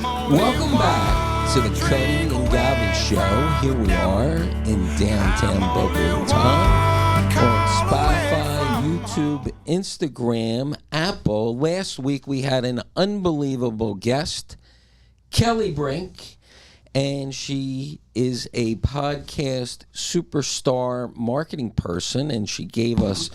Welcome back to the Cutty and Govy Show. Here we are in downtown Boca Raton on Spotify, YouTube, Instagram, Apple. Last week we had an unbelievable guest, Kelly Brink, and she is a podcast superstar marketing person, and she gave us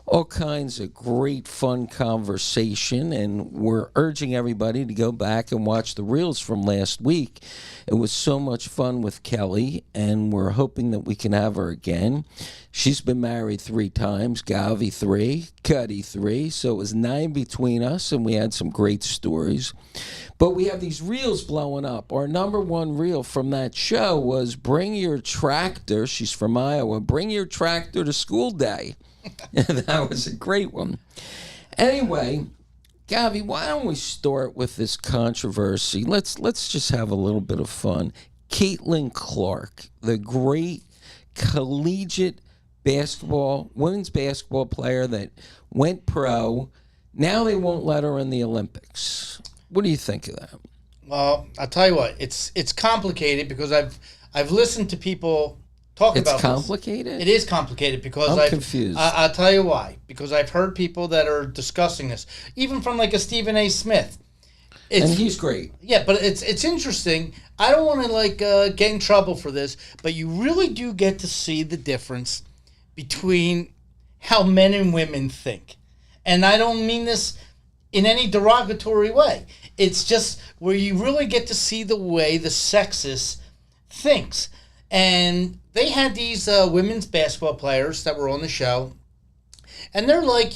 all kinds of great, fun conversation, and we're urging everybody to go back and watch the reels from last week. It was so much fun with Kelly, and we're hoping that we can have her again. She's been married 3 times, Govy 3, Cutty 3, so it was 9 between us, and we had some great stories. But we have these reels blowing up. Our number one reel from that show was Bring Your Tractor. She's from Iowa. Bring your tractor to school day. That was a great one. Anyway, Govy, why don't we start with this controversy? Let's just have a little bit of fun. Caitlin Clark, the great collegiate women's basketball player that went pro. Now they won't let her in the Olympics. What do you think of that? Well, I'll tell you what. It's complicated because I've listened to people talk about this. It's complicated? It is complicated because I'm confused. I'll tell you why. Because I've heard people that are discussing this, even from like a Stephen A. Smith. And he's great. Yeah, but it's interesting. I don't want to get in trouble for this, but you really do get to see the difference between how men and women think. And I don't mean this in any derogatory way. It's just where you really get to see the way the sexist thinks. And they had these women's basketball players that were on the show. And they're like,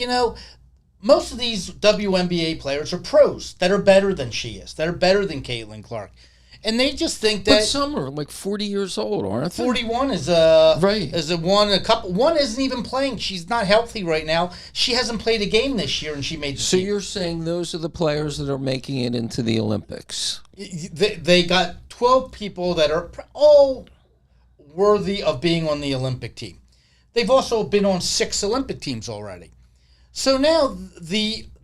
most of these WNBA players are pros that are better than she is, that are better than Caitlin Clark. And they just think that... But some are like 40 years old, aren't they? 41 is right. One isn't even playing. She's not healthy right now. She hasn't played a game this year, and she made the So team. you're saying those are the players that are making it into the Olympics? They got 12 people that are all worthy of being on the Olympic team. They've also been on 6 Olympic teams already. So now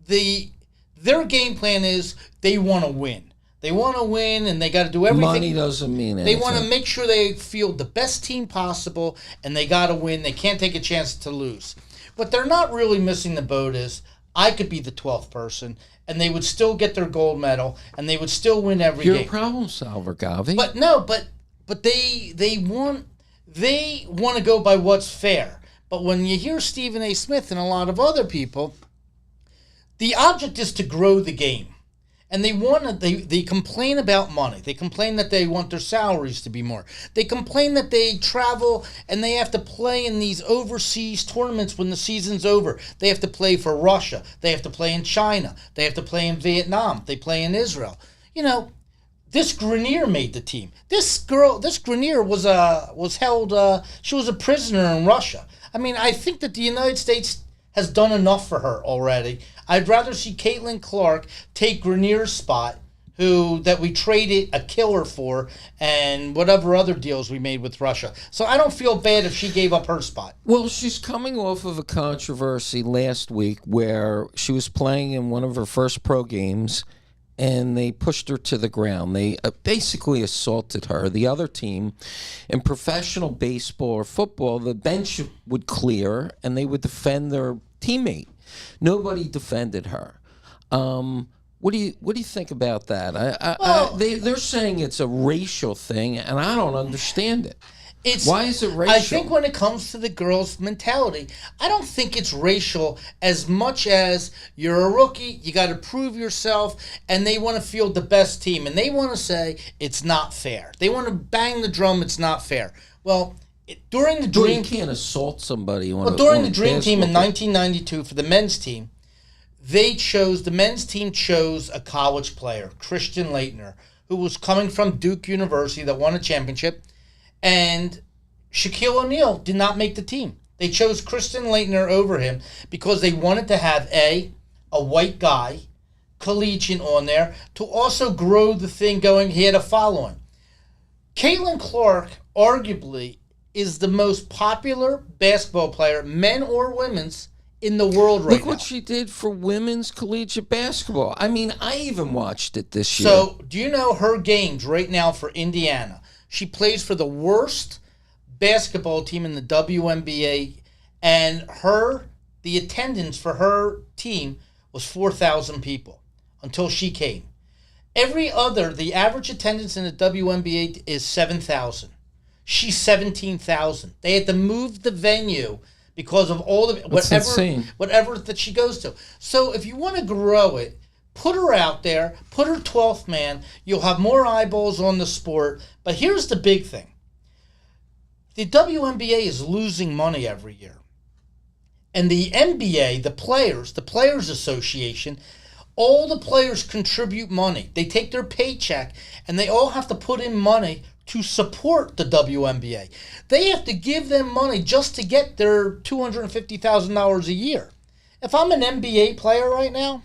their game plan is they want to win. They want to win, and they got to do everything. Money doesn't mean anything. They want to make sure they field the best team possible, and they got to win. They can't take a chance to lose. What they're not really missing the boat is I could be the 12th person, and they would still get their gold medal, and they would still win every game. You're a problem solver, Govy. But no, but they want to go by what's fair. But when you hear Stephen A. Smith and a lot of other people, the object is to grow the game. And they complain about money. They complain that they want their salaries to be more. They complain that they travel and they have to play in these overseas tournaments when the season's over. They have to play for Russia. They have to play in China. They have to play in Vietnam. They play in Israel. This Grenier made the team. This Grenier was held. She was a prisoner in Russia. I mean, I think that the United States has done enough for her already. I'd rather see Caitlin Clark take Grenier's spot, that we traded a killer for, and whatever other deals we made with Russia. So I don't feel bad if she gave up her spot. Well, she's coming off of a controversy last week where she was playing in one of her first pro games, and they pushed her to the ground. They basically assaulted her. The other team, in professional baseball or football, the bench would clear, and they would defend their teammate. Nobody defended her. What do you think about that? They're saying it's a racial thing, and I don't understand it. Why is it racial? I think when it comes to the girls' mentality, I don't think it's racial as much as you're a rookie, you got to prove yourself, and they want to field the best team, and they want to say it's not fair. They want to bang the drum, it's not fair. Well, during the Dream... You can't assault somebody during the Dream Team in 1992 for the men's team, the men's team chose a college player, Christian Laettner, who was coming from Duke University that won a championship, and Shaquille O'Neal did not make the team. They chose Christian Laettner over him because they wanted to have a white guy, collegiate on there, to also grow the thing going. He had a following. Caitlin Clark, arguably, is the most popular basketball player, men or women's, in the world right Look now. what she did for women's collegiate basketball. I mean, I even watched it this year. So, do you know her games right now for Indiana? She plays for the worst basketball team in the WNBA, and the attendance for her team was 4,000 people until she came. The average attendance in the WNBA is 7,000. She's 17,000. They had to move the venue because of all the whatever that she goes to. So if you want to grow it, put her out there, put her 12th man. You'll have more eyeballs on the sport. But here's the big thing. The WNBA is losing money every year. And the NBA, the Players Association, all the players contribute money. They take their paycheck and they all have to put in money to support the WNBA. They have to give them money just to get their $250,000 a year. If I'm an NBA player right now,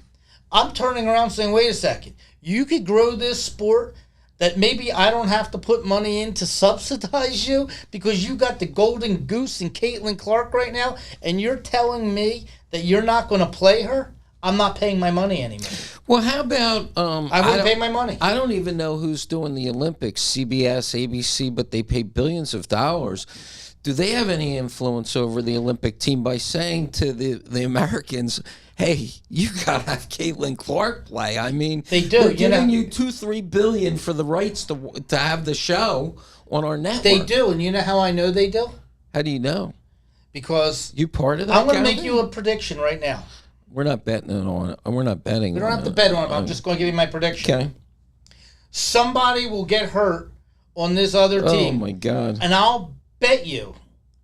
I'm turning around saying, wait a second, you could grow this sport that maybe I don't have to put money in to subsidize you because you got the golden goose and Caitlin Clark right now, and you're telling me that you're not going to play her? I'm not paying my money anymore. Well, how about... I wouldn't pay my money. I don't even know who's doing the Olympics, CBS, ABC, but they pay billions of dollars. Do they have any influence over the Olympic team by saying to the Americans, hey, you got to have Caitlin Clark play? I mean, they do. We're giving you $2-3 billion for the rights to have the show on our network. They do, and you know how I know they do? How do you know? Because you part of that. I'm going to make you a prediction right now. We're not betting on it. We're not betting. We don't have to bet on it. I'm just going to give you my prediction. Okay. Somebody will get hurt on this other team. Oh my God! And I'll bet you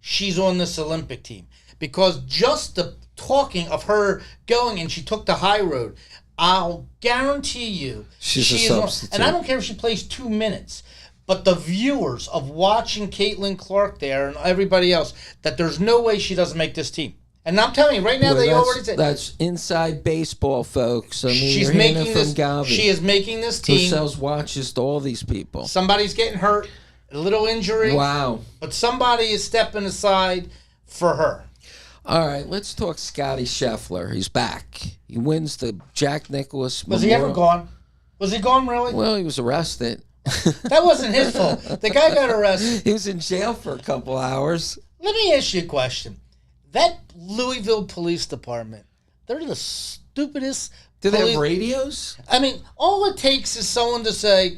she's on this Olympic team because just the talking of her going and she took the high road, I'll guarantee you she's she a is substitute. And I don't care if she plays 2 minutes. But the viewers of watching Caitlin Clark there and everybody else, that there's no way she doesn't make this team. And I'm telling you, right now, they already said... That's inside baseball, folks. I mean, she's you're making this, from Govy, she is making this team... who sells watches to all these people. Somebody's getting hurt, a little injury. Wow. But somebody is stepping aside for her. All right, let's talk Scotty Scheffler. He's back. He wins the Jack Nicklaus Was Memorial. he ever gone? Was he gone, really? Well, he was arrested. That wasn't his fault. The guy got arrested. He was in jail for a couple hours. Let me ask you a question. That Louisville Police Department, they're the stupidest. Do they have radios? I mean, all it takes is someone to say,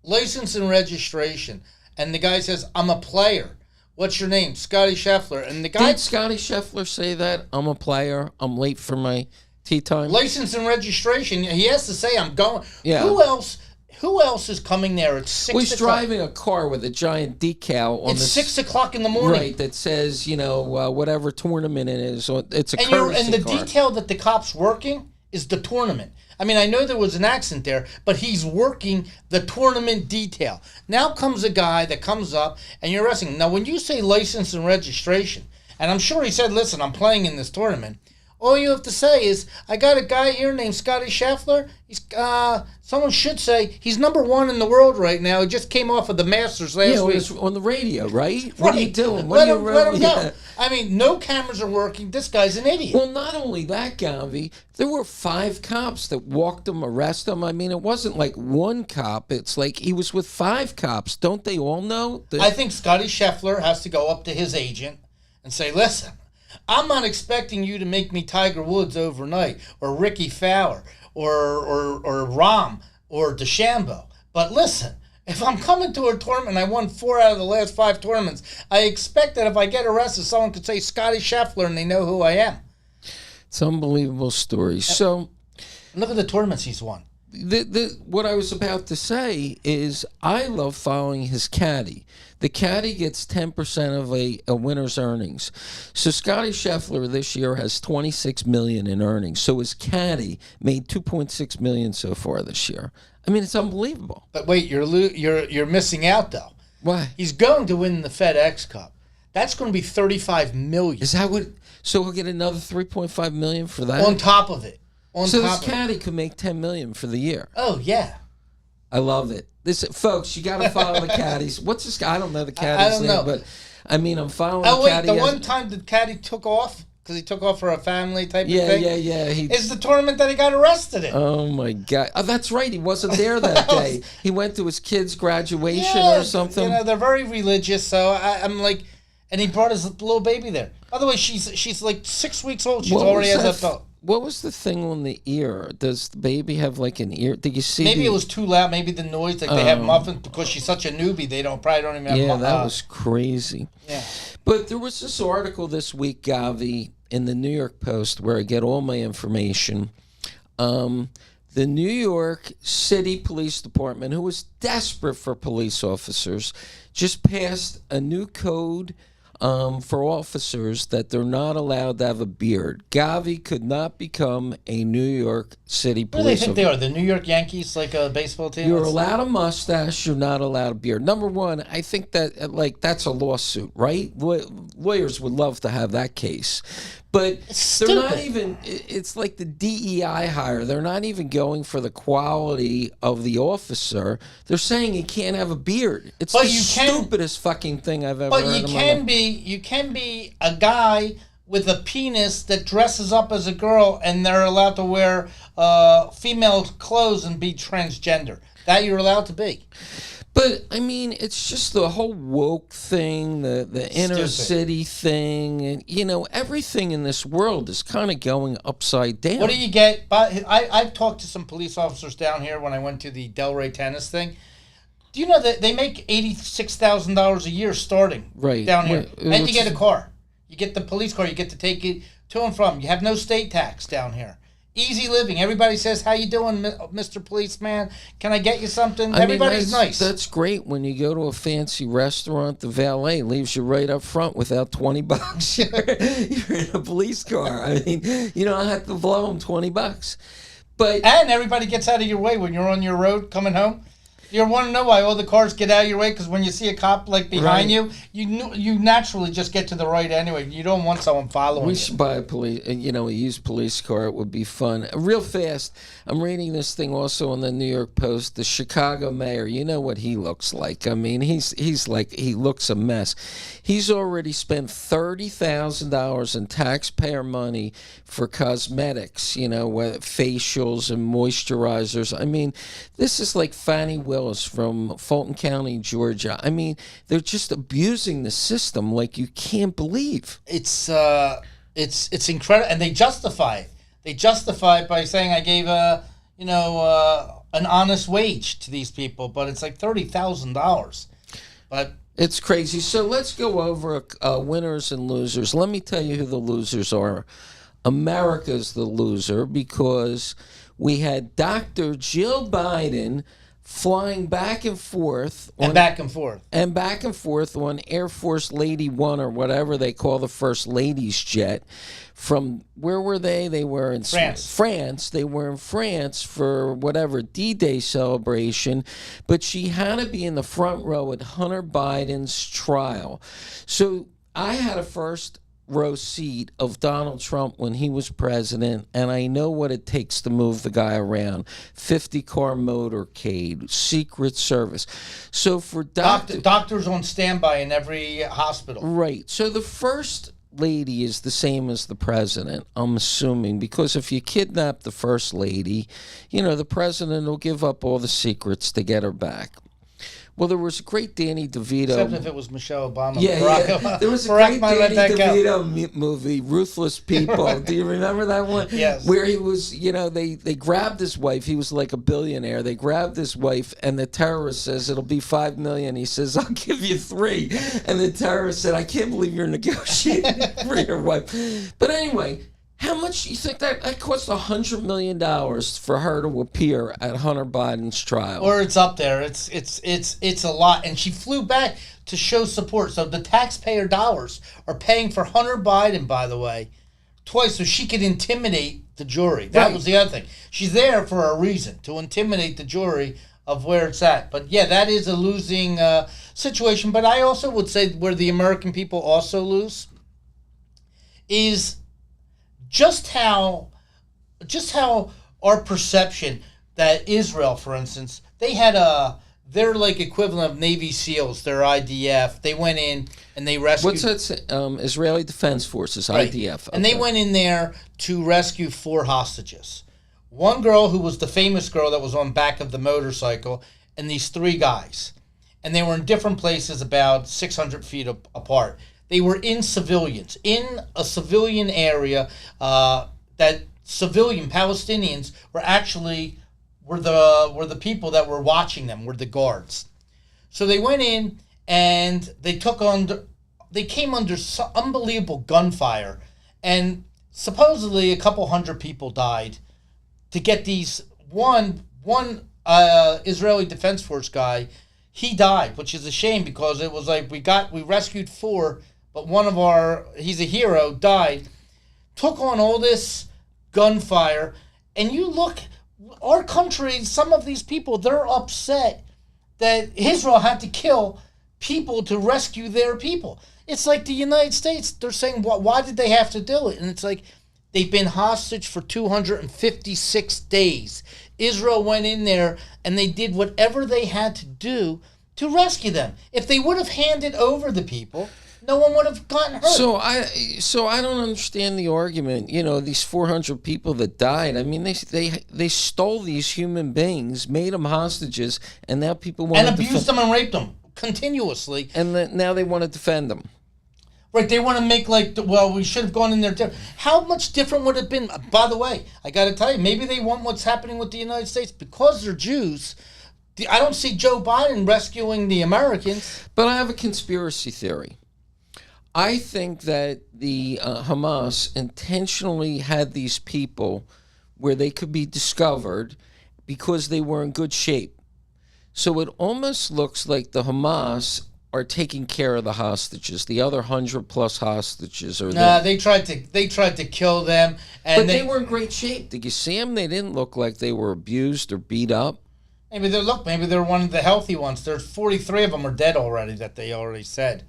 license and registration. And the guy says, I'm a player. What's your name? Scotty Scheffler. And the guy... Did Scotty Scheffler say that? I'm a player. I'm late for my tea time. License and registration. He has to say, I'm going. Yeah. Who else is coming there at 6 o'clock? He's driving a car with a giant decal on It's 6 o'clock in the morning. Right, that says, whatever tournament it is. It's a and courtesy And the car. detail that the cop's working is the tournament. I mean, I know there was an accident there, but he's working the tournament detail. Now comes a guy that comes up, and you're arresting him. Now, when you say license and registration, and I'm sure he said, listen, I'm playing in this tournament, all you have to say is, I got a guy here named Scotty Scheffler. He's someone should say he's number 1 in the world right now. He just came off of the Masters last week. It was on the radio, right? Right. What are you doing? Let him go. I mean, no cameras are working. This guy's an idiot. Well, not only that, Govy, there were 5 cops that walked him, arrested him. I mean, it wasn't like one cop. It's like he was with 5 cops. Don't they all know? I think Scotty Scheffler has to go up to his agent and say, listen, I'm not expecting you to make me Tiger Woods overnight, or Ricky Fowler, or Rahm, or DeChambeau. But listen, if I'm coming to a tournament and I won 4 out of the last 5 tournaments, I expect that if I get arrested, someone could say Scotty Scheffler and they know who I am. It's an unbelievable story. So, look at the tournaments he's won. What I was about to say is I love following his caddy. The caddy gets 10% of a winner's earnings. So Scotty Scheffler this year has $26 million in earnings. So his caddy made $2.6 million so far this year. I mean, it's unbelievable. But wait, you're missing out though. Why? He's going to win the FedEx Cup. That's going to be $35 million. Is that what? So he'll get another $3.5 million for that on top of it. So this caddy could make $10 million for the year. Oh yeah. I love it. Folks, you got to follow the caddies. What's this guy? I don't know the caddy's name, but I mean, I'm following the caddy. The one time the caddy took off because he took off for a family type of Yeah, thing. yeah. Is the tournament that he got arrested in. Oh my God! Oh, that's right. He wasn't there that day. He went to his kid's graduation or something. You know, they're very religious, so I'm like, and he brought his little baby there. By the way, she's like 6 weeks old. She's already has that belt. What was the thing on the ear? Does the baby have like an ear? Did you see? Maybe it was too loud. Maybe the noise. Like they have muffins because she's such a newbie. They probably don't even have. Yeah, that was crazy. Yeah. But there was this article this week, Gavi, in the New York Post, where I get all my information. The New York City Police Department, who was desperate for police officers, just passed a new code for officers that they're not allowed to have a beard. Gavi could not become a New York City police officer. What do they think they are? The New York Yankees, like a baseball team? You're allowed a mustache. You're not allowed a beard. Number one, I think that that's a lawsuit, right? Lawyers would love to have that case. But they're not even, it's like the DEI hire. They're not even going for the quality of the officer. They're saying he can't have a beard. It's the stupidest fucking thing I've ever heard in my life. But you can be a guy with a penis that dresses up as a girl and they're allowed to wear female clothes and be transgender. That you're allowed to be. But, I mean, it's just the whole woke thing, the inner city thing, and, you know, everything in this world is kind of going upside down. What do you get? I've talked to some police officers down here when I went to the Delray tennis thing. Do you know that they make $86,000 a year starting down here? And you get a car. You get the police car. You get to take it to and from. You have no state tax down here. Easy living. Everybody says, "How you doing, Mr. Policeman? Can I get you something?" Everybody's nice. That's great. When you go to a fancy restaurant, the valet leaves you right up front without $20. You're in a police car. I mean, you don't have to blow them $20. And everybody gets out of your way when you're on your road coming home. You want to know why all the cars get out of your way? Because when you see a cop like behind you, you naturally just get to the right anyway. You don't want someone following you. We should buy a used police car. It would be fun. Real fast, I'm reading this thing also on the New York Post. The Chicago mayor, you know what he looks like. I mean, he's like, he looks a mess. He's already spent $30,000 in taxpayer money for cosmetics, you know, facials and moisturizers. I mean, this is like Fannie Willis from Fulton County, Georgia. I mean, they're just abusing the system like you can't believe. It's incredible, and they justify it. They justify it by saying I gave an honest wage to these people, but it's like $30,000. But it's crazy. So let's go over winners and losers. Let me tell you who the losers are. America's the loser because we had Dr. Jill Biden flying back and forth on Air Force Lady 1 or whatever they call the First Lady's jet. From where were they? They were in France. They were in France for whatever D-Day celebration, but she had to be in the front row at Hunter Biden's trial. So I had a first row seat of Donald Trump when he was president, and I know what it takes to move the guy around. 50-car motorcade, Secret Service. So for doctors on standby in every hospital. Right. So the first lady is the same as the president, I'm assuming, because if you kidnap the first lady, you know, the president will give up all the secrets to get her back. Well, there was a great Danny DeVito. Except if it was Michelle Obama. Yeah. There was a great Danny DeVito movie, Ruthless People. Do you remember that one? Yes. Where he was, you know, they grabbed his wife. He was like a billionaire. They grabbed his wife, and the terrorist says, it'll be $5 million. He says, I'll give you $3 million. And the terrorist said, I can't believe you're negotiating for your wife. But anyway, how much do you think that cost $100 million for her to appear at Hunter Biden's trial? Or it's up there. It's a lot. And she flew back to show support. So the taxpayer dollars are paying for Hunter Biden, by the way, twice so she could intimidate the jury. That was the other thing. She's there for a reason, to intimidate the jury of where it's at. But yeah, that is a losing situation. But I also would say where the American people also lose is just how our perception that Israel, for instance, they had they're like equivalent of Navy SEALs. They're IDF. They went in and they rescued. What's that? Israeli Defense Forces, Right. IDF. And they went in there to rescue 4 hostages. One girl who was the famous girl that was on back of the motorcycle, and these 3 guys. And they were in different places about 600 feet apart. They were in civilians, in a civilian area that civilian Palestinians were actually were the people that were watching them, were the guards. So they went in and they came under unbelievable gunfire, and supposedly a couple hundred people died to get these one Israeli Defense Force guy. He died, which is a shame because it was like we rescued 4, but he's a hero, died. Took on all this gunfire, and you look, our country, some of these people, they're upset that Israel had to kill people to rescue their people. It's like the United States, they're saying, why did they have to do it? And it's like, they've been hostage for 256 days. Israel went in there and they did whatever they had to do to rescue them. If they would have handed over the people, no one would have gotten hurt. So I don't understand the argument. You know, these 400 people that died. I mean, they stole these human beings, made them hostages, and now people want and abused them and raped them continuously. And now they want to defend them. Right, they want to make we should have gone in there. How much different would it have been? By the way, I got to tell you, maybe they want what's happening with the United States because they're Jews. I don't see Joe Biden rescuing the Americans. But I have a conspiracy theory. I think that the Hamas intentionally had these people where they could be discovered because they were in good shape. So it almost looks like the Hamas are taking care of the hostages. The other 100+ hostages are there. They tried to kill them, but they were in great shape. Did you see them? They didn't look like they were abused or beat up. Maybe they're one of the healthy ones. There's 43 of them are dead already that they already said.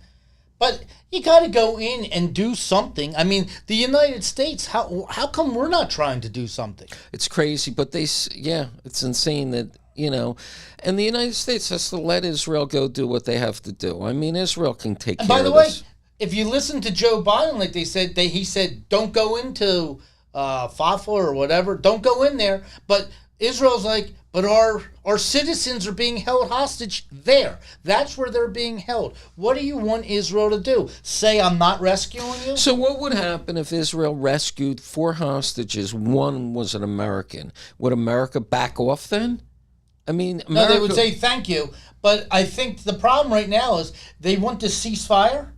But you got to go in and do something. I mean, the United States, how come we're not trying to do something? It's crazy, but it's insane that, you know, and the United States has to let Israel go do what they have to do. I mean, Israel can take care of this. By the way, if you listen to Joe Biden, like he said, don't go into Fafa or whatever, don't go in there. But Israel's like, but our citizens are being held hostage there. That's where they're being held. What do you want Israel to do? Say, I'm not rescuing you? So what would happen if Israel rescued 4 hostages? One was an American. Would America back off then? I mean, No, they would say thank you. But I think the problem right now is they want to ceasefire.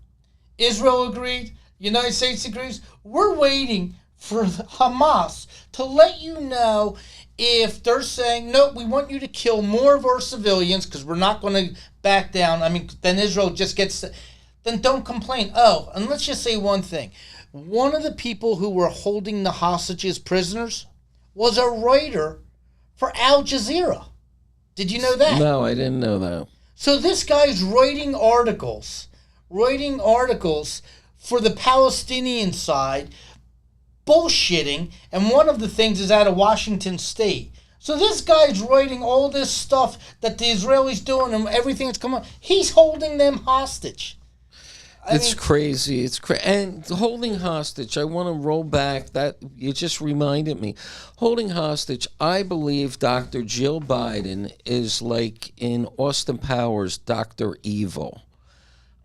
Israel agreed. United States agrees. We're waiting for Hamas to let you know if they're saying, no, we want you to kill more of our civilians because we're not going to back down. I mean, then Israel just gets, then don't complain. Oh, and let's just say one thing. One of the people who were holding the hostages prisoners was a writer for Al Jazeera. Did you know that? No, I didn't know that. So this guy's writing articles for the Palestinian side, bullshitting, and one of the things is out of Washington State. So this guy's writing all this stuff that the Israelis doing and everything that's coming on. He's holding them hostage. It's crazy. It's and holding hostage. I want to roll back. That you just reminded me. Holding hostage. I believe Dr. Jill Biden is like in Austin Powers, Dr. Evil.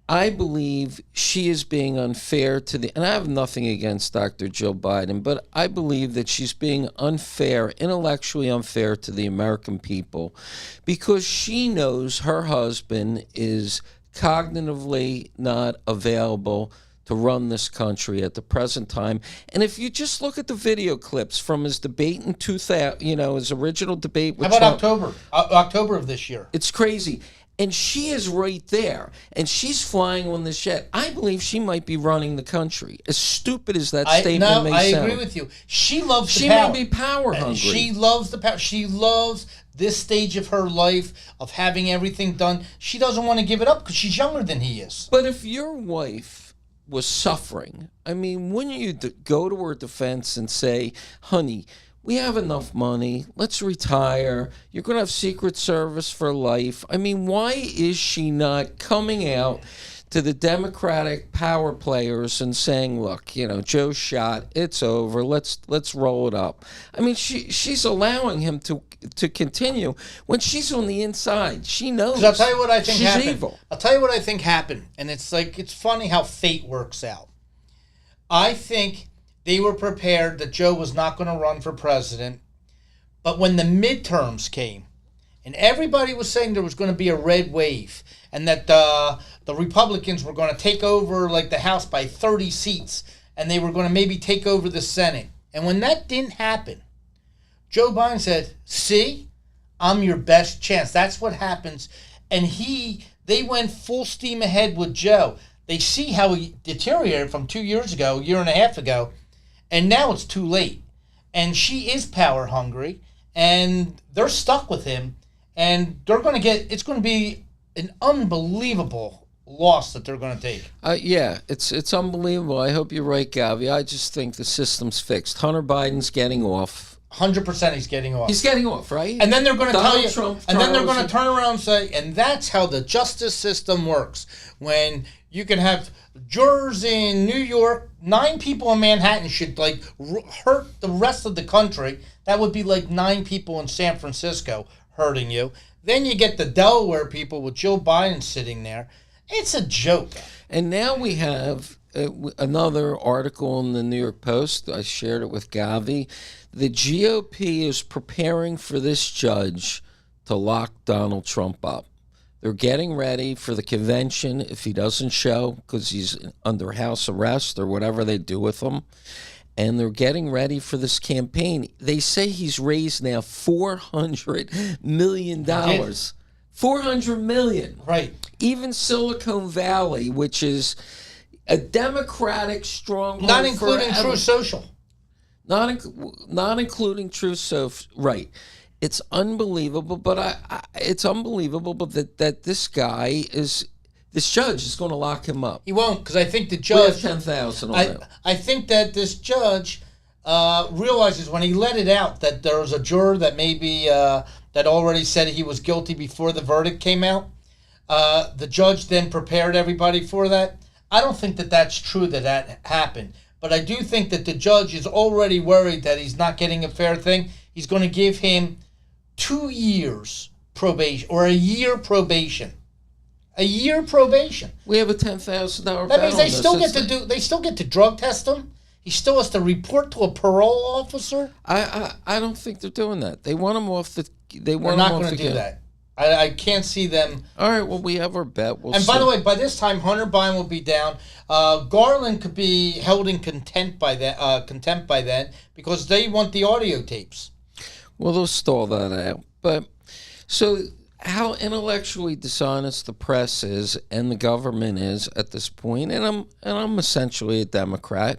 I believe she is being unfair to and I have nothing against Dr. Jill Biden, but I believe that she's being unfair, intellectually unfair to the American people because she knows her husband is cognitively not available to run this country at the present time. And if you just look at the video clips from his debate in 2000, his original debate with Trump. How about October of this year? It's crazy. And she is right there, and she's flying on this jet. I believe she might be running the country. As stupid as that statement may sound. I agree with you. She loves the She power. may be power hungry. She loves the power. She loves this stage of her life of having everything done. She doesn't want to give it up because she's younger than he is. But if your wife was suffering, I mean, wouldn't you go to her defense and say, honey, we have enough money. Let's retire. You're going to have Secret Service for life. I mean, why is she not coming out to the Democratic power players and saying, look, Joe's shot. It's over. Let's roll it up. I mean, she's allowing him to continue when she's on the inside. She knows. 'Cause I'll tell you what I think she's happened. evil. I'll tell you what I think happened. And it's funny how fate works out. I think they were prepared that Joe was not going to run for president. But when the midterms came, and everybody was saying there was going to be a red wave, and that the Republicans were going to take over the House by 30 seats, and they were going to maybe take over the Senate. And when that didn't happen, Joe Biden said, see, I'm your best chance. That's what happens. And they went full steam ahead with Joe. They see how he deteriorated from 2 years ago, a year and a half ago, and now it's too late. And she is power hungry, and they're stuck with him, and it's going to be an unbelievable loss that they're going to take. Yeah, it's unbelievable. I hope you're right, Gavi. I just think the system's fixed. Hunter Biden's getting off. 100% he's getting off. He's getting off, right? And then they're going to tell you, Trump, and then they're going to turn around and say, and that's how the justice system works. When you can have jurors in New York, 9 people in Manhattan should hurt the rest of the country. That would be 9 people in San Francisco hurting you. Then you get the Delaware people with Joe Biden sitting there. It's a joke. And now we have another article in the New York Post. I shared it with Gavi. The GOP is preparing for this judge to lock Donald Trump up. They're getting ready for the convention if he doesn't show because he's under house arrest or whatever they do with him. And they're getting ready for this campaign. They say he's raised now $400 million. $400 million. Right. Even Silicon Valley, which is a Democratic stronghold, not including forever. True Social. Not including True Social. Right. It's unbelievable, but it's unbelievable that this judge is going to lock him up. He won't, because I think the judge. We have 10,000 on that. I think that this judge realizes when he let it out that there was a juror that maybe that already said he was guilty before the verdict came out. The judge then prepared everybody for that. I don't think that that's true that happened. But I do think that the judge is already worried that he's not getting a fair thing. He's going to give him 2 years probation or a year probation. A year probation. We have a $10,000. That means they still get to drug test him. He still has to report to a parole officer. I don't think they're doing that. They want him off the. They're not going to do that. I can't see them. All right, well, we have our bet. We'll see. By the way, by this time, Hunter Biden will be down. Garland could be held in contempt by then because they want the audio tapes. Well, they'll stall that out. But so how intellectually dishonest the press is and the government is at this point, and I'm essentially a Democrat,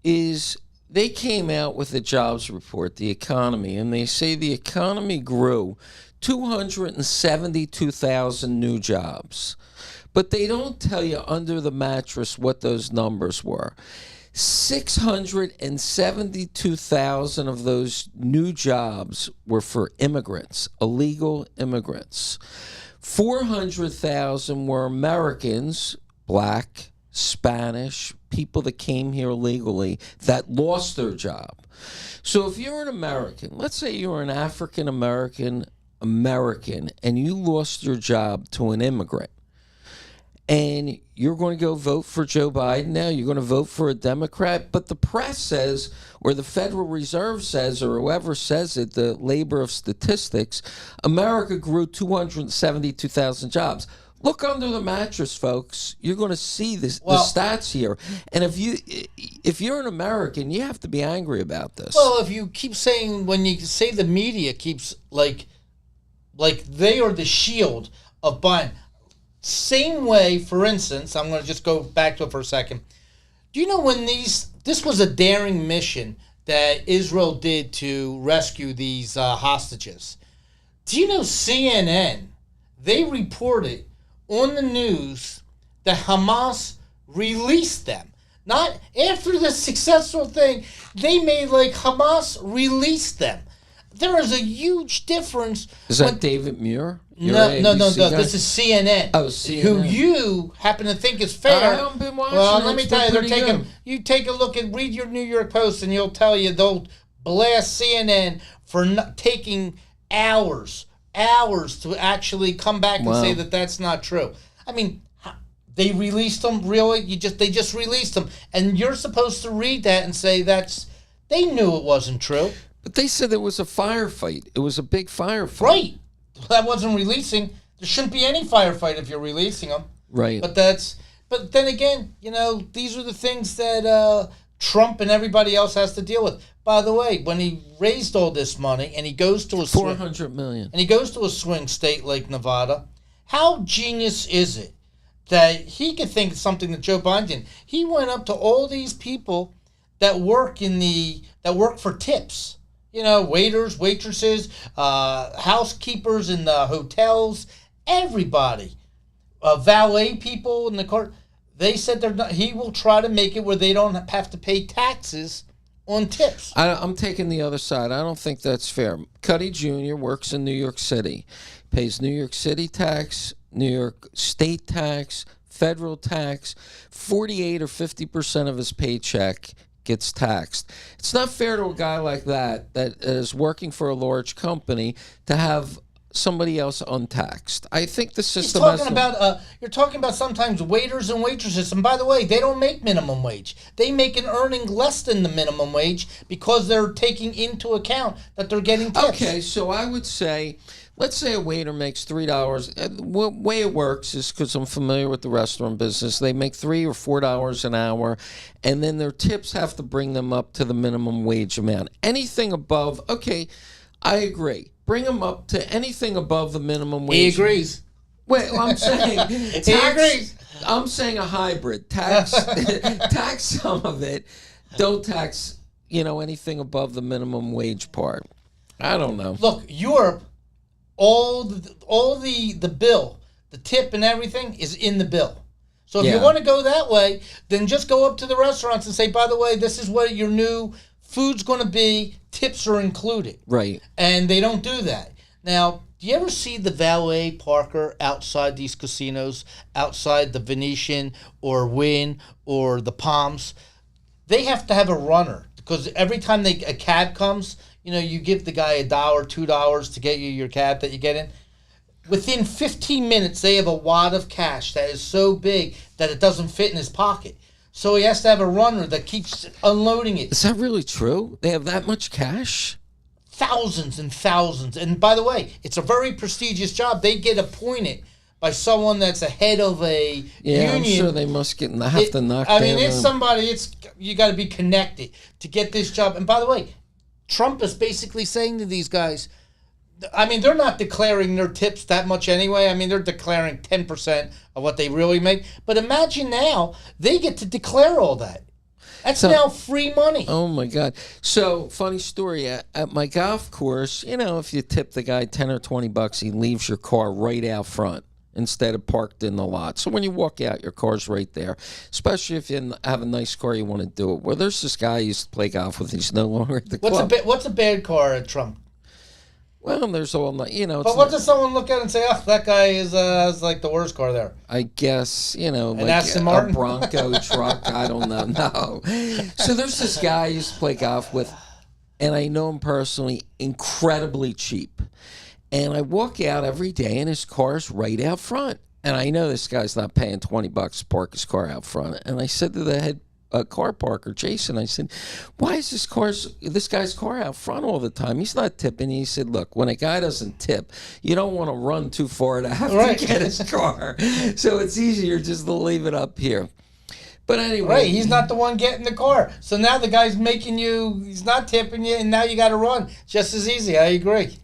is they came out with a jobs report, the economy, and they say the economy grew 272,000 new jobs. But they don't tell you under the mattress what those numbers were. 672,000 of those new jobs were for immigrants, illegal immigrants. 400,000 were Americans, black, Spanish, people that came here legally that lost their job. So if you're an American, let's say you're an African American, and you lost your job to an immigrant, and you're going to go vote for Joe Biden now, you're going to vote for a Democrat, but the press says, or the Federal Reserve says, or whoever says it, the labor of statistics, America grew 272,000 jobs. Look under the mattress, folks. You're going to see the stats here. And if you're an American, you have to be angry about this. Well, if you keep saying, when you say the media keeps, like they are the shield of Biden. Same way, for instance, I'm going to just go back to it for a second. Do you know when this was a daring mission that Israel did to rescue these hostages? Do you know CNN, they reported on the news that Hamas released them. Not after the successful thing. They made like Hamas release them. There is a huge difference. Is that David Muir? No. This is CNN. Oh, CNN. Who you happen to think is fair. I haven't been watching. Well, let me tell you, good. You take a look and read your New York Post, and you'll tell you they'll blast CNN for taking hours to actually come back and say that that's not true. I mean, they released them. Really, they just released them, and you're supposed to read that and say they knew it wasn't true. But they said there was a firefight. It was a big firefight. Right. That wasn't releasing. There shouldn't be any firefight if you're releasing them. Right. But then again, these are the things that Trump and everybody else has to deal with. By the way, when he raised all this money and he goes to $400 million, and he goes to a swing state like Nevada, how genius is it that he could think something that Joe Biden did? He went up to all these people that work for tips. Waiters, waitresses, housekeepers in the hotels, everybody, valet people in the court. They said he will try to make it where they don't have to pay taxes on tips. I'm taking the other side. I don't think that's fair. Cutty Jr. works in New York City, pays New York City tax, New York state tax, federal tax, 48 or 50% of his paycheck gets taxed. It's not fair to a guy like that is working for a large company to have somebody else untaxed. I think the system you're talking about sometimes waiters and waitresses, and by the way, they don't make minimum wage. They make an earning less than the minimum wage because they're taking into account that they're getting tips. Okay, so I would say, let's say a waiter makes $3. The way it works is, because I'm familiar with the restaurant business, they make $3 or $4 an hour, and then their tips have to bring them up to the minimum wage amount. Anything above, okay, I agree. Bring them up to anything above the minimum wage. He agrees. Wait, I'm saying he agrees. I'm saying a hybrid. Tax some of it. Don't tax, anything above the minimum wage part. I don't know. Look, Europe, all the bill, the tip and everything is in the bill. So if you want to go that way, then just go up to the restaurants and say, by the way, this is what your new food's going to be. Tips are included. Right. And they don't do that. Now, do you ever see the valet parker outside these casinos, outside the Venetian or Wynn or the Palms? They have to have a runner because every time a cab comes, you give the guy $1, $2 to get you your cab that you get in. Within 15 minutes, they have a wad of cash that is so big that it doesn't fit in his pocket. So he has to have a runner that keeps unloading it. Is that really true? They have that much cash? Thousands and thousands. And by the way, it's a very prestigious job. They get appointed by someone that's a head of a union. I'm sure they must have to knock down. I mean, it's somebody, you got to be connected to get this job. And by the way, Trump is basically saying to these guys, I mean, they're not declaring their tips that much anyway. I mean, they're declaring 10% of what they really make. But imagine now, they get to declare all that. That's now free money. Oh, my God. So, funny story. At my golf course, if you tip the guy 10 or 20 bucks, he leaves your car right out front instead of parked in the lot. So when you walk out, your car's right there, especially if you have a nice car, you want to do it. Well, there's this guy I used to play golf with. He's no longer at the club. What's a bad car at Trump? Well, there's all, But what does someone look at and say, oh, that guy is like the worst car there? I guess, like Aston Martin? A Bronco truck. I don't know. No. So there's this guy I used to play golf with, and I know him personally, incredibly cheap. And I walk out every day, and his car's right out front. And I know this guy's not paying 20 bucks to park his car out front. And I said to the head car parker, Jason, I said, why is this guy's car out front all the time? He's not tipping. He said, look, when a guy doesn't tip, you don't want to run too far to have to get his car. So it's easier just to leave it up here. But anyway. Right, he's not the one getting the car. So now the guy's he's not tipping you, and now you got to run. Just as easy, I agree.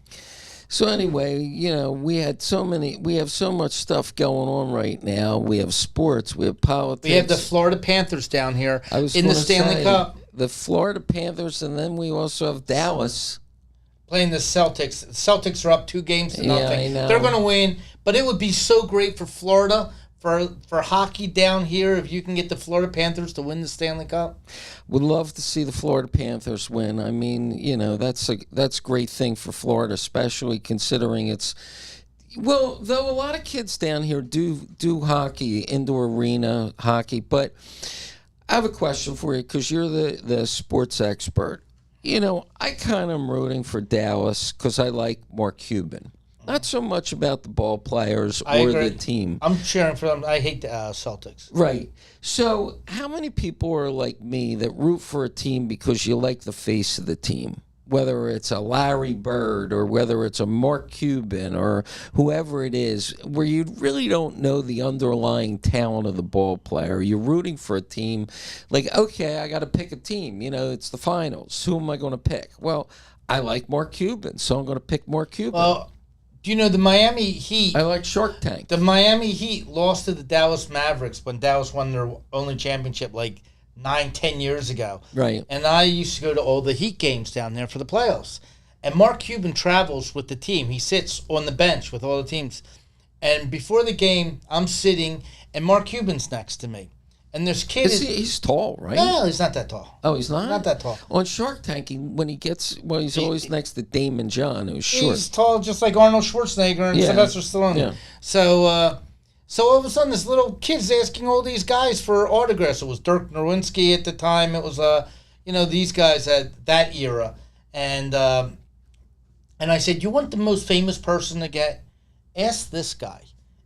So anyway, we have so much stuff going on right now. We have sports, we have politics. We have the Florida Panthers down here in the Stanley Cup. The Florida Panthers, and then we also have Dallas playing the Celtics. The Celtics are up 2 games to nothing. I know. They're going to win, but it would be so great for Florida for hockey down here if you can get the Florida Panthers to win the Stanley Cup? Would love to see the Florida Panthers win. I mean, that's a great thing for Florida, especially considering it's. Well, though a lot of kids down here do hockey, indoor arena hockey, but I have a question for you because you're the sports expert. I kind of am rooting for Dallas because I like Mark Cuban. Not so much about the ball players or the team. I'm cheering for them. I hate the Celtics. Right. So how many people are like me that root for a team because you like the face of the team? Whether it's a Larry Bird or whether it's a Mark Cuban or whoever it is, where you really don't know the underlying talent of the ball player. You're rooting for a team like, okay, I got to pick a team. It's the finals. Who am I going to pick? Well, I like Mark Cuban, so I'm going to pick Mark Cuban. Well, do you know the Miami Heat? I like Shark Tank. The Miami Heat lost to the Dallas Mavericks when Dallas won their only championship 9-10 years ago. Right. And I used to go to all the Heat games down there for the playoffs. And Mark Cuban travels with the team. He sits on the bench with all the teams. And before the game, I'm sitting, and Mark Cuban's next to me. And this kid he's tall, right? No, he's not that tall. Oh, he's not? Not that tall. On Shark Tank, he's always next to Damon John, who's short. He's tall just like Arnold Schwarzenegger and Sylvester Stallone. Yeah. So all of a sudden, this little kid's asking all these guys for autographs. It was Dirk Nowitzki at the time. It was, these guys at that era. And I said, you want the most famous person to get? Ask this guy.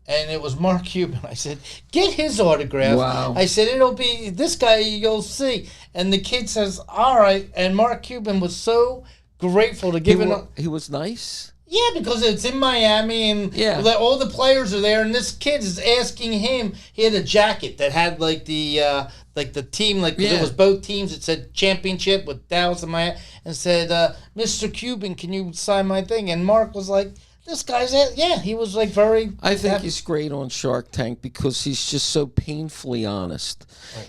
And it was Mark Cuban. I said, get his autograph. Wow. I said, it'll be this guy you'll see. And the kid says, all right. And Mark Cuban was so grateful to give it. He was nice? Yeah, because it's in Miami and all the players are there. And this kid is asking him. He had a jacket that had the team, it was both teams. It said championship with Dallas and Miami. And said, Mr. Cuban, can you sign my thing? And Mark was like, this guy's he was very. I think he's great on Shark Tank because he's just so painfully honest.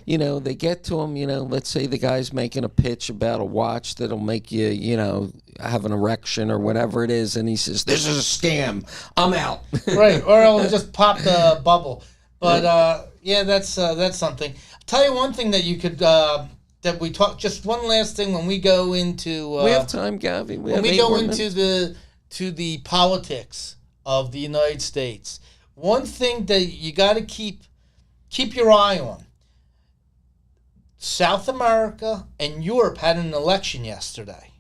Right. They get to him, let's say the guy's making a pitch about a watch that'll make you, have an erection or whatever it is, and he says, this is a scam. I'm out. Right, or he'll just pop the bubble. But, that's something. I'll tell you one thing that you could, that we talk, just one last thing when we go into. We have time, Gavi. When we go into the politics of the United States, one thing that you got to keep your eye on. South America and Europe had an election yesterday.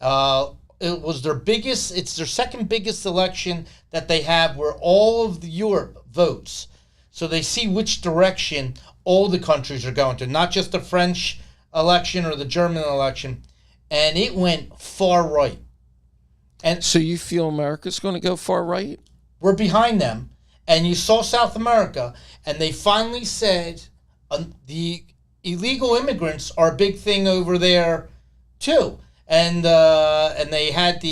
It was it's their second biggest election that they have where all of Europe votes. So they see which direction all the countries are going to, not just the French election or the German election. And it went far right. And so you feel America's going to go far right? We're behind them. And you saw South America, and they finally said the illegal immigrants are a big thing over there too. And they had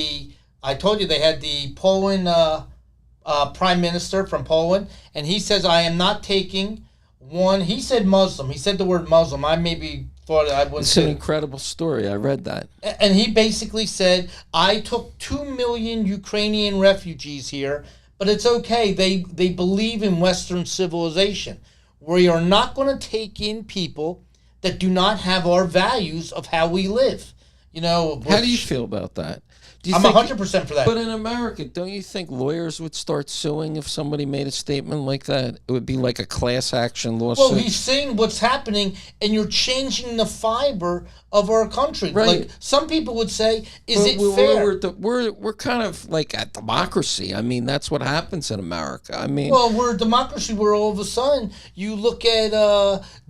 I told you they had the Poland prime minister from Poland, and he says, I am not taking one. He said Muslim. He said the word Muslim. I maybe thought I wouldn't. It's an incredible story. I read that. And he basically said, I took 2 million Ukrainian refugees here, but it's okay. They believe in Western civilization. We are not going to take in people that do not have our values of how we live. How do you feel about that? I'm 100% for that. But in America, don't you think lawyers would start suing if somebody made a statement like that? It would be like a class action lawsuit. Well, he's saying what's happening, and you're changing the fiber of our country. Right. Like some people would say, is it fair? We're kind of like a democracy. I mean, that's what happens in America. I mean, well, we're a democracy where all of a sudden you look at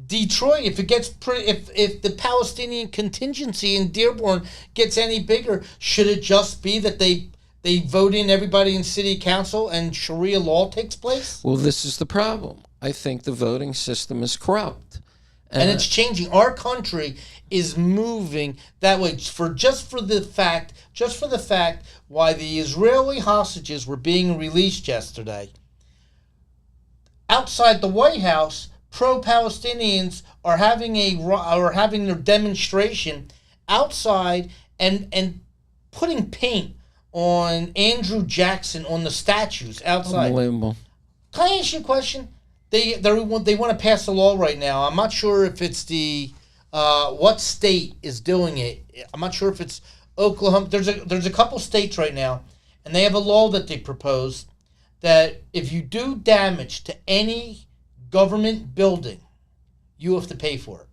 Detroit. If it gets if the Palestinian contingency in Dearborn gets any bigger, should it just be that they vote in everybody in city council and Sharia law takes place? Well, this is the problem. I think the voting system is corrupt. And it's changing. Our country is moving that way just for the fact why the Israeli hostages were being released yesterday. Outside the White House, pro-Palestinians are having their demonstration outside and putting paint on Andrew Jackson on the statues outside. Unbelievable. Can I ask you a question? They want to pass a law right now. I'm not sure if it's the what state is doing it. I'm not sure if it's Oklahoma. There's a couple states right now, and they have a law that they proposed that if you do damage to any government building, you have to pay for it.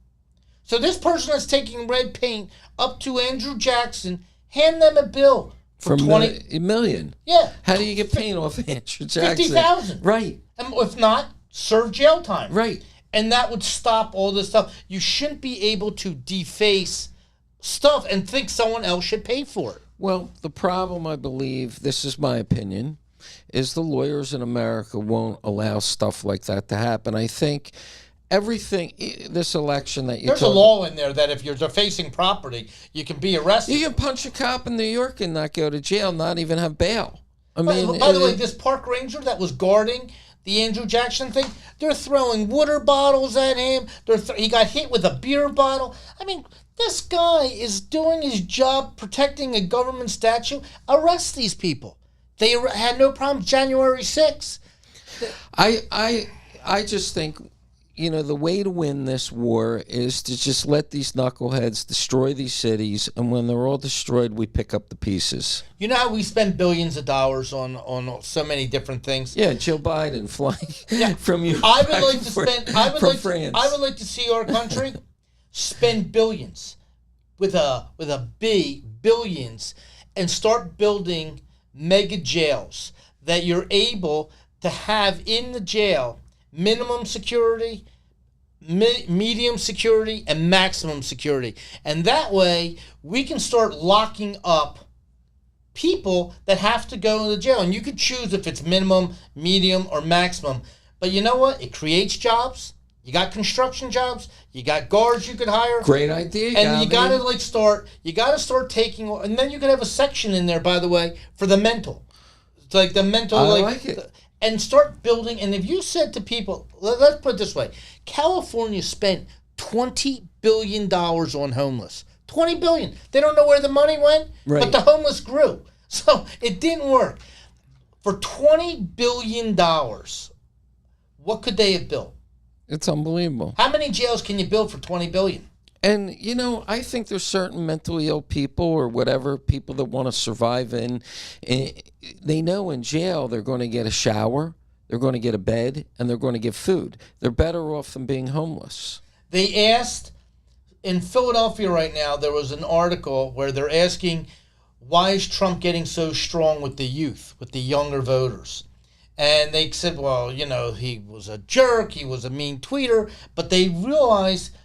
So this person that's taking red paint up to Andrew Jackson, hand them a bill for $20 million. Yeah. How do you get paint off Andrew Jackson? $50,000. Right. And if not, serve jail time. Right. And that would stop all this stuff. You shouldn't be able to deface stuff and think someone else should pay for it. Well, the problem, I believe, this is my opinion, is the lawyers in America won't allow stuff like that to happen. I think everything, this election that there's a law in there that if you're defacing property, you can be arrested. You can punch a cop in New York and not go to jail, not even have bail. I mean, by the way, this park ranger that was guarding the Andrew Jackson thing, they're throwing water bottles at him. He got hit with a beer bottle. I mean, this guy is doing his job protecting a government statue. Arrest these people. They had no problem. January 6th. I just think, the way to win this war is to just let these knuckleheads destroy these cities, and when they're all destroyed, we pick up the pieces. You know how we spend billions of dollars on so many different things? Yeah, Joe Biden flying from you. I would like to see our country spend billions with a B, billions, and start building mega jails that you're able to have in the jail minimum security, medium security, and maximum security. And that way, we can start locking up people that have to go to the jail. And you could choose if it's minimum, medium, or maximum. But you know what? It creates jobs. You got construction jobs. You got guards you could hire. Great idea, and you got to start taking, and then you could have a section in there, by the way, for the mental. It's like the mental, I like it. And start building. And if you said to people, let's put it this way, California spent $20 billion on homeless. $20 billion. They don't know where the money went, right. But the homeless grew. So it didn't work. For $20 billion, what could they have built? It's unbelievable. How many jails can you build for $20 billion? And, I think there's certain mentally ill people or whatever, people that want to survive they know in jail they're going to get a shower, they're going to get a bed, and they're going to get food. They're better off than being homeless. They asked, in Philadelphia right now, there was an article where they're asking, why is Trump getting so strong with the youth, with the younger voters? And they said, well, he was a jerk, he was a mean tweeter, but they realized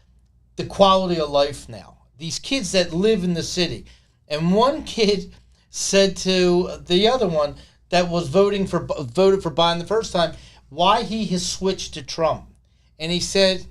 the quality of life now. These kids that live in the city. And one kid said to the other one that was voted for Biden the first time, why he has switched to Trump. And he said,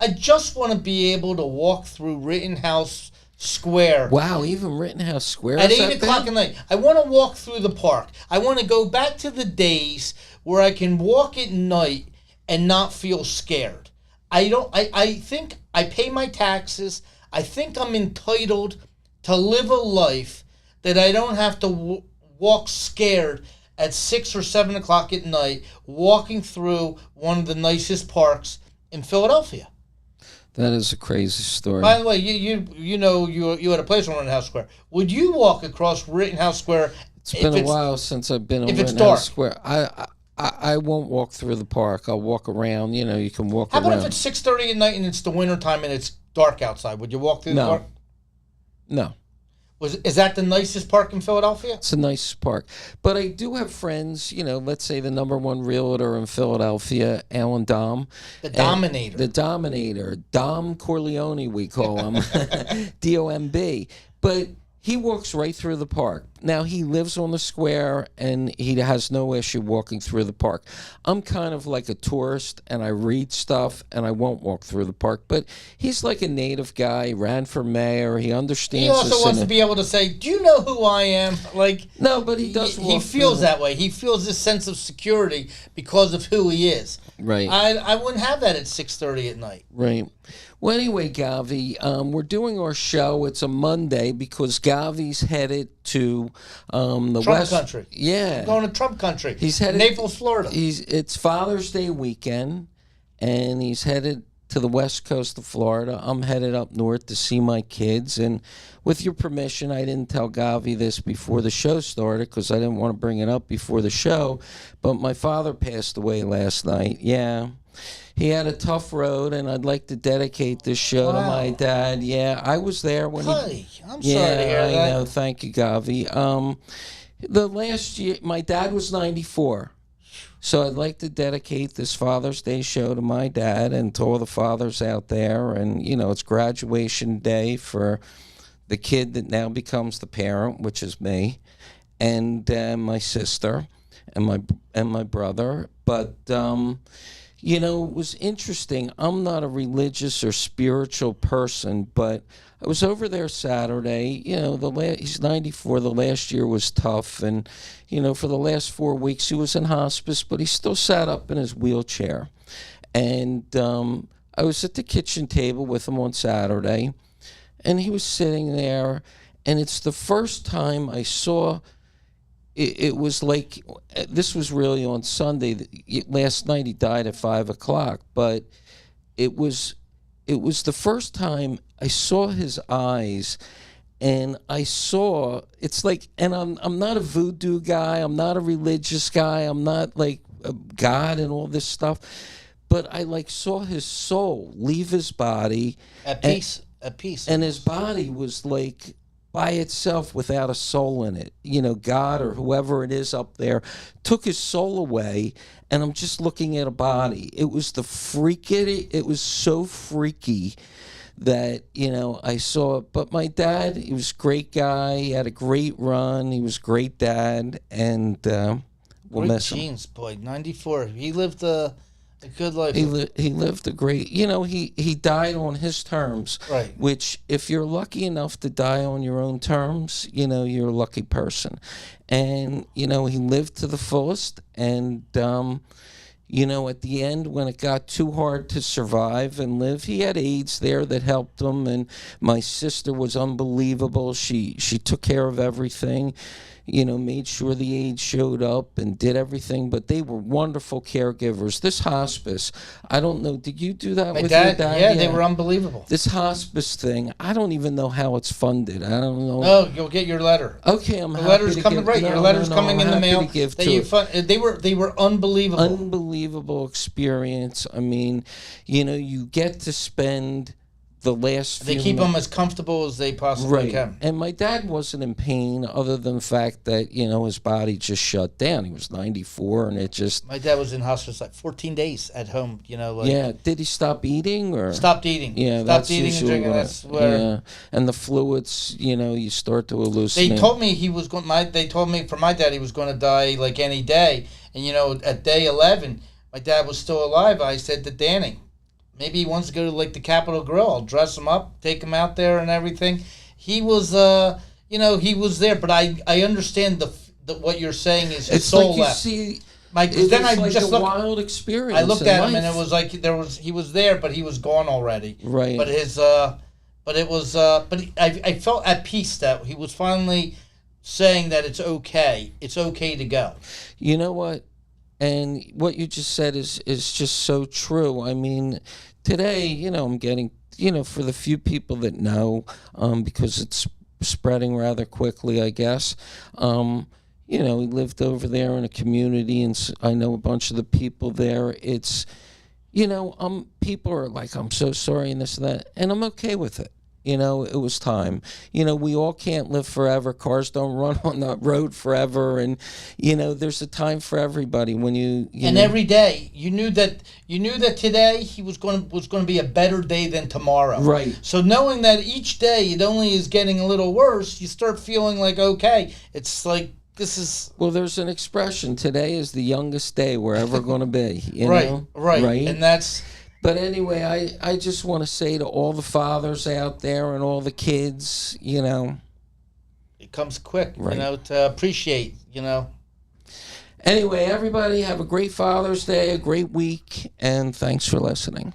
I just want to be able to walk through Rittenhouse Square. Wow, even Rittenhouse Square at 8 o'clock at night. I want to walk through the park. I want to go back to the days where I can walk at night and not feel scared. I think I pay my taxes. I think I'm entitled to live a life that I don't have to walk scared at 6 or 7 o'clock at night, walking through one of the nicest parks in Philadelphia. That is a crazy story. By the way, you had a place on Rittenhouse Square. Would you walk across Rittenhouse Square? It's been a while since I've been on Rittenhouse Square. I won't walk through the park. I'll walk around. You can walk around. How about if it's 6:30 at night and it's the wintertime and it's dark outside? Would you walk through the park? No. Is that the nicest park in Philadelphia? It's the nicest park. But I do have friends, let's say the number one realtor in Philadelphia, Alan Dom. The Dominator. The Dominator. Dom Corleone, we call him. D-O-M-B. But he walks right through the park. Now, he lives on the square, and he has no issue walking through the park. I'm kind of like a tourist, and I read stuff, and I won't walk through the park. But he's like a native guy. He ran for mayor. He understands. He also wants to be able to say, do you know who I am? No, but he does walk He feels that way. He feels this sense of security because of who he is. Right. I wouldn't have that at 6:30 at night. Right. Well, anyway, Govy, we're doing our show. It's a Monday because Govy's headed to the Trump West country. Yeah, I'm going to Trump country. he's headed Naples, Florida. It's Father's Day weekend, and he's headed to the west coast of Florida. I'm headed up north to see my kids, and with your permission, I didn't tell Gavi this before the show started because I didn't want to bring it up before the show, but my father passed away last night. Yeah. He had a tough road, and I'd like to dedicate this show to my dad. Yeah, I was there when I'm sorry to hear that. I know. Thank you, Gavi. The last year, my dad was 94. So I'd like to dedicate this Father's Day show to my dad and to all the fathers out there. And, it's graduation day for the kid that now becomes the parent, which is me, and my sister and my brother. But, it was interesting. I'm not a religious or spiritual person, but I was over there Saturday. He's 94. The last year was tough. And, for the last 4 weeks, he was in hospice, but he still sat up in his wheelchair. And I was at the kitchen table with him on Saturday, and he was sitting there. And it's the first time I saw it was like, this was really on Sunday. Last night he died at 5 o'clock, but it was the first time I saw his eyes, and I saw, it's like, and I'm not a voodoo guy, I'm not a religious guy, I'm not like a God and all this stuff, but I saw his soul leave his body at peace, and his body was like by itself without a soul in it. God or whoever it is up there took his soul away, and I'm just looking at a body. It was it was so freaky that, I saw it. But my dad, he was a great guy. He had a great run. He was a great dad, and we'll miss him. Genes, boy, 94. He lived a good life. He lived a great, he died on his terms. Right. Which, if you're lucky enough to die on your own terms, you're a lucky person. And, he lived to the fullest. And, at the end, when it got too hard to survive and live, he had aides there that helped him. And my sister was unbelievable. She took care of everything. Made sure the aides showed up and did everything, but they were wonderful caregivers. This hospice, I don't know, did you do that with your dad? Yeah, they were unbelievable. This hospice thing, I don't even know how it's funded. I don't know. No, you'll get your letter. Okay, the letter's coming right. Your letter's coming in the mail. They were unbelievable. Unbelievable experience. I mean, you get to spend the last they keep them as comfortable as they possibly can. And my dad wasn't in pain other than the fact that, his body just shut down. He was 94, and it just... My dad was in hospice 14 days at home, Yeah, did he stop eating or... Stopped eating. Yeah, stopped eating and drinking, that's where... Yeah, and the fluids, you start to hallucinate. They told me he was going... They told me for my dad he was going to die any day. And, at day 11, my dad was still alive. I said to Danny, maybe he wants to go to the Capitol Grill. I'll dress him up, take him out there and everything. He was, he was there. But I understand the what you're saying is his soul left. See, then I just a wild experience. I looked at him and it was like he was there, but he was gone already. Right. But I felt at peace that he was finally saying that it's okay. It's okay to go. You know what? And what you just said is just so true. I mean, today, I'm getting, for the few people that know, because it's spreading rather quickly, I guess. He lived over there in a community, and I know a bunch of the people there. It's, people are like, I'm so sorry and this and that, and I'm okay with it. It was time. We all can't live forever. Cars don't run on the road forever, and there's a time for everybody. When you and know. Every day you knew that today he was going to be a better day than tomorrow. Right. So knowing that each day it only is getting a little worse, you start feeling like okay. It's like this is. Well, there's an expression: today is the youngest day we're ever going to be. Right, and that's. But anyway, I just want to say to all the fathers out there and all the kids, It comes quick, to appreciate, Anyway, everybody have a great Father's Day, a great week, and thanks for listening.